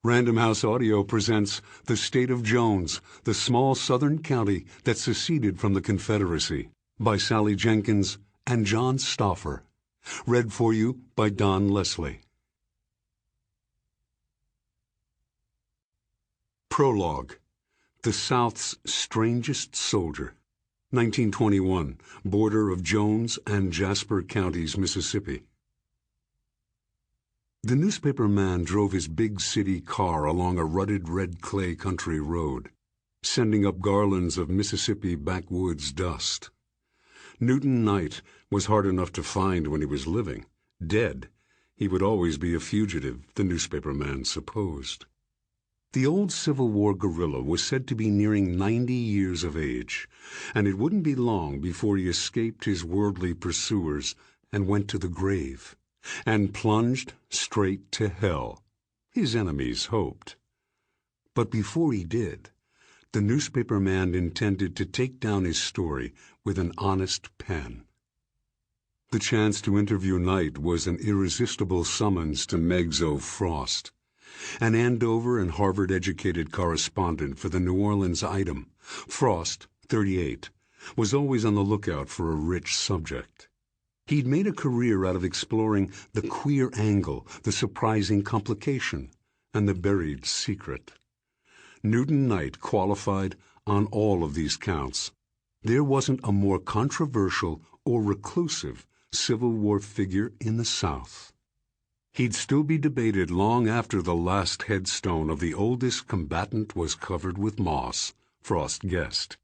Random House Audio presents The State of Jones, the small southern county that seceded from the Confederacy, by Sally Jenkins and John Stauffer. Read for you by Don Leslie. Prologue. The South's Strangest Soldier. 1921, border of Jones and Jasper Counties, Mississippi. The newspaper man drove his big city car along a rutted red clay country road, sending up garlands of Mississippi backwoods dust. Newton Knight was hard enough to find when he was living. Dead, he would always be a fugitive, the newspaper man supposed. The old Civil War guerrilla was said to be nearing 90 years of age, and it wouldn't be long before he escaped his worldly pursuers and went to the grave, and plunged straight to hell, his enemies hoped. But before he did, the newspaper man intended to take down his story with an honest pen. The chance to interview Knight was an irresistible summons to Meigs O. Frost, an Andover and Harvard-educated correspondent for the New Orleans Item. Frost, 38, was always on the lookout for a rich subject. He'd made a career out of exploring the queer angle, the surprising complication, and the buried secret. Newton Knight qualified on all of these counts. There wasn't a more controversial or reclusive Civil War figure in the South. He'd still be debated long after the last headstone of the oldest combatant was covered with moss, Frost guessed.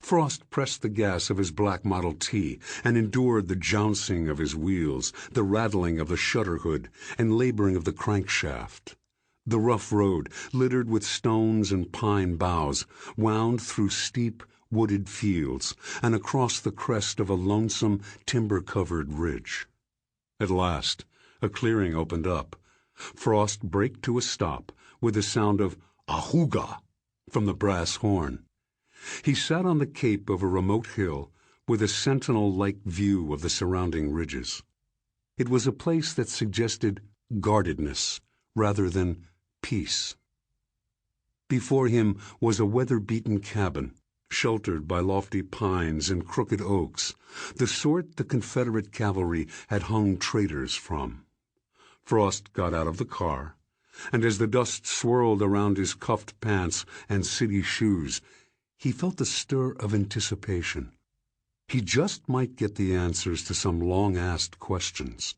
Frost pressed the gas of his black Model T and endured the jouncing of his wheels, the rattling of the shutter hood, and laboring of the crankshaft. The rough road, littered with stones and pine boughs, wound through steep, wooded fields and across the crest of a lonesome, timber-covered ridge. At last, a clearing opened up. Frost braked to a stop with the sound of "Ahooga" from the brass horn. He sat on the cape of a remote hill with a sentinel-like view of the surrounding ridges. It was a place that suggested guardedness rather than peace. Before him was a weather-beaten cabin, sheltered by lofty pines and crooked oaks, the sort the Confederate cavalry had hung traitors from. Frost got out of the car, and as the dust swirled around his cuffed pants and city shoes, he felt the stir of anticipation. He just might get the answers to some long-asked questions.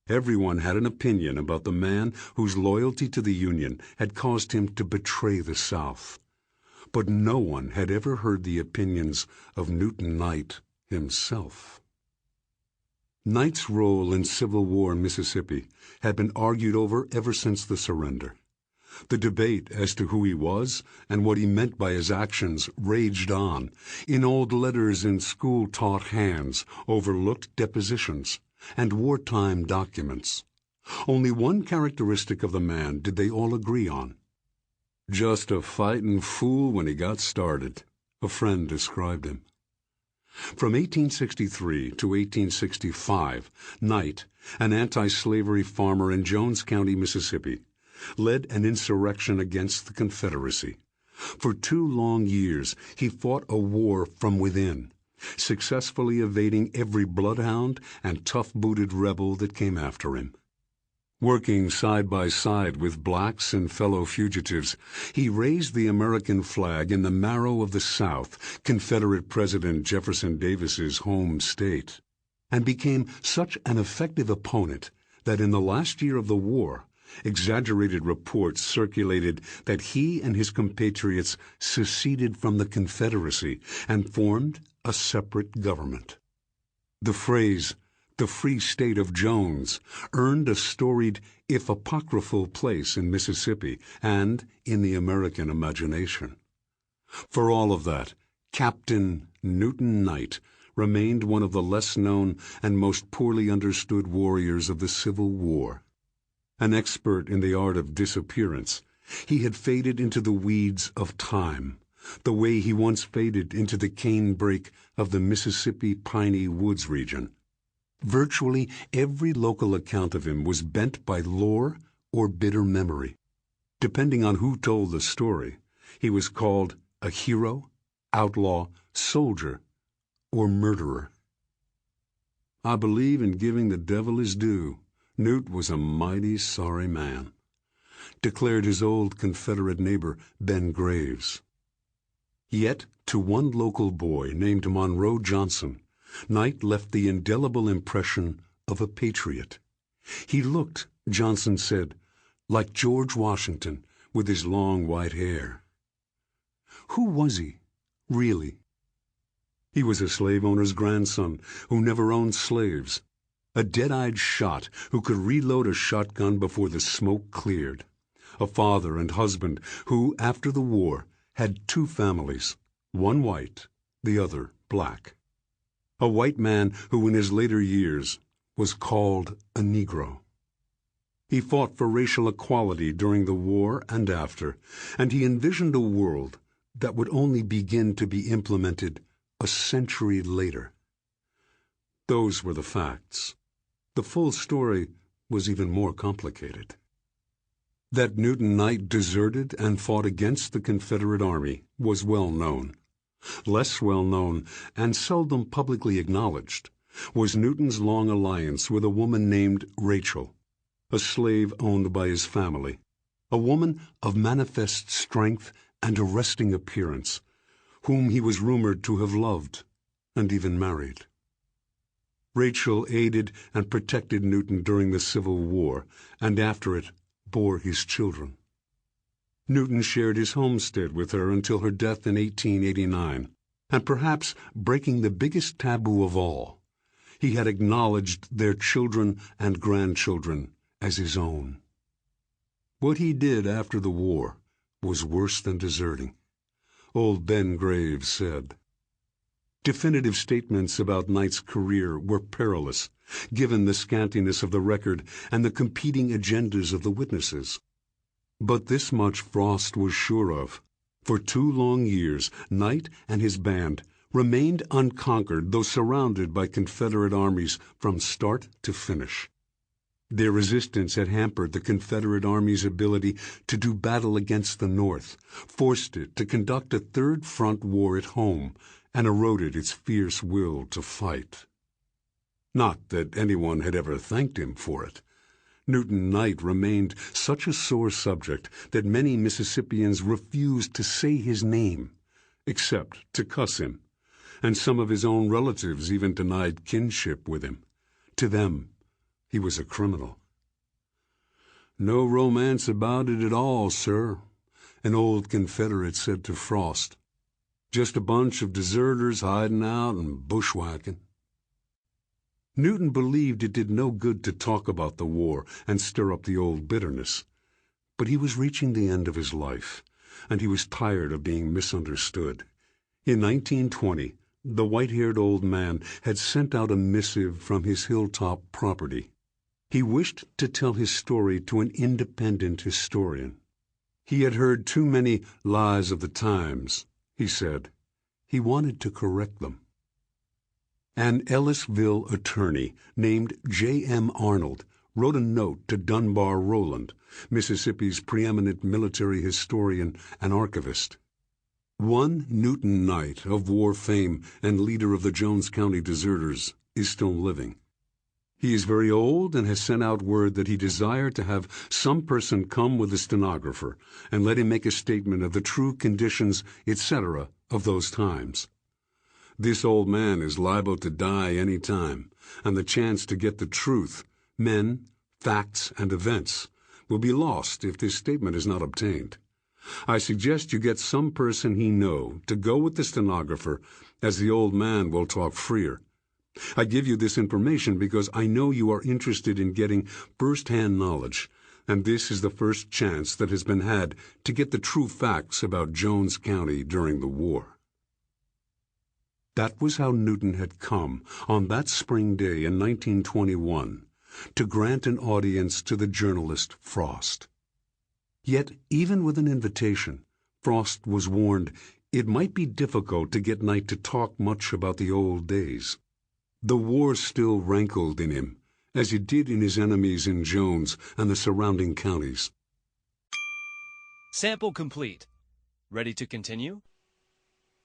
Everyone had an opinion about the man whose loyalty to the Union had caused him to betray the South. But no one had ever heard the opinions of Newton Knight himself. Knight's role in Civil War Mississippi had been argued over ever since the surrender. The debate as to who he was and what he meant by his actions raged on, in old letters in school-taught hands, overlooked depositions, and wartime documents. Only one characteristic of the man did they all agree on. "Just a fightin' fool when he got started," a friend described him. From 1863 to 1865, Knight, an anti-slavery farmer in Jones County, Mississippi, led an insurrection against the Confederacy. For 2 long years he fought a war from within, successfully evading every bloodhound and tough-booted rebel that came after him. Working side by side with blacks and fellow fugitives, he raised the American flag in the marrow of the South, Confederate President Jefferson Davis's home state, and became such an effective opponent that in the last year of the war, exaggerated reports circulated that he and his compatriots seceded from the Confederacy and formed a separate government. The phrase, "the Free State of Jones," earned a storied, if apocryphal, place in Mississippi and in the American imagination. For all of that, Captain Newton Knight remained one of the less-known and most poorly understood warriors of the Civil War. An expert in the art of disappearance, he had faded into the weeds of time, the way he once faded into the canebrake of the Mississippi piney woods region. Virtually every local account of him was bent by lore or bitter memory. Depending on who told the story, he was called a hero, outlaw, soldier, or murderer. I believe in giving the devil his due. Newt was a mighty sorry man, declared his old Confederate neighbor, Ben Graves. Yet, to one local boy named Monroe Johnson, Knight left the indelible impression of a patriot. He looked, Johnson said, like George Washington with his long white hair. Who was he, really? He was a slave owner's grandson who never owned slaves, a dead-eyed shot who could reload a shotgun before the smoke cleared, a father and husband who, after the war, had two families, one white, the other black. A white man who in his later years was called a Negro. He fought for racial equality during the war and after, and he envisioned a world that would only begin to be implemented a century later. Those were the facts. The full story was even more complicated. That Newton Knight deserted and fought against the Confederate Army was well known. Less well known, and seldom publicly acknowledged, was Newton's long alliance with a woman named Rachel, a slave owned by his family, a woman of manifest strength and arresting appearance, whom he was rumored to have loved and even married. Rachel aided and protected Newton during the Civil War, and after it bore his children. Newton shared his homestead with her until her death in 1889, and perhaps breaking the biggest taboo of all, he had acknowledged their children and grandchildren as his own. What he did after the war was worse than deserting. Old Ben Graves said. Definitive statements about Knight's career were perilous, given the scantiness of the record and the competing agendas of the witnesses. But this much Frost was sure of. For 2 long years, Knight and his band remained unconquered, though surrounded by Confederate armies from start to finish. Their resistance had hampered the Confederate Army's ability to do battle against the North, forced it to conduct a third front war at home, and eroded its fierce will to fight. Not that anyone had ever thanked him for it. Newton Knight remained such a sore subject that many Mississippians refused to say his name, except to cuss him, and some of his own relatives even denied kinship with him. To them, he was a criminal. "No romance about it at all, sir," an old Confederate said to Frost. "Just a bunch of deserters hiding out and bushwhacking." Newton believed it did no good to talk about the war and stir up the old bitterness. But he was reaching the end of his life, and he was tired of being misunderstood. In 1920, the white-haired old man had sent out a missive from his hilltop property. He wished to tell his story to an independent historian. He had heard too many lies of the times, he said. He wanted to correct them. An Ellisville attorney named J.M. Arnold wrote a note to Dunbar Rowland, Mississippi's preeminent military historian and archivist. One Newton Knight of war fame and leader of the Jones County deserters is still living. He is very old and has sent out word that he desired to have some person come with a stenographer and let him make a statement of the true conditions, etc., of those times. This old man is liable to die any time, and the chance to get the truth, men, facts, and events, will be lost if this statement is not obtained. I suggest you get some person he know to go with the stenographer, as the old man will talk freer. I give you this information because I know you are interested in getting first-hand knowledge, and this is the first chance that has been had to get the true facts about Jones County during the war. That was how Newton had come, on that spring day in 1921, to grant an audience to the journalist Frost. Yet, even with an invitation, Frost was warned it might be difficult to get Knight to talk much about the old days. The war still rankled in him, as it did in his enemies in Jones and the surrounding counties. Sample complete. Ready to continue?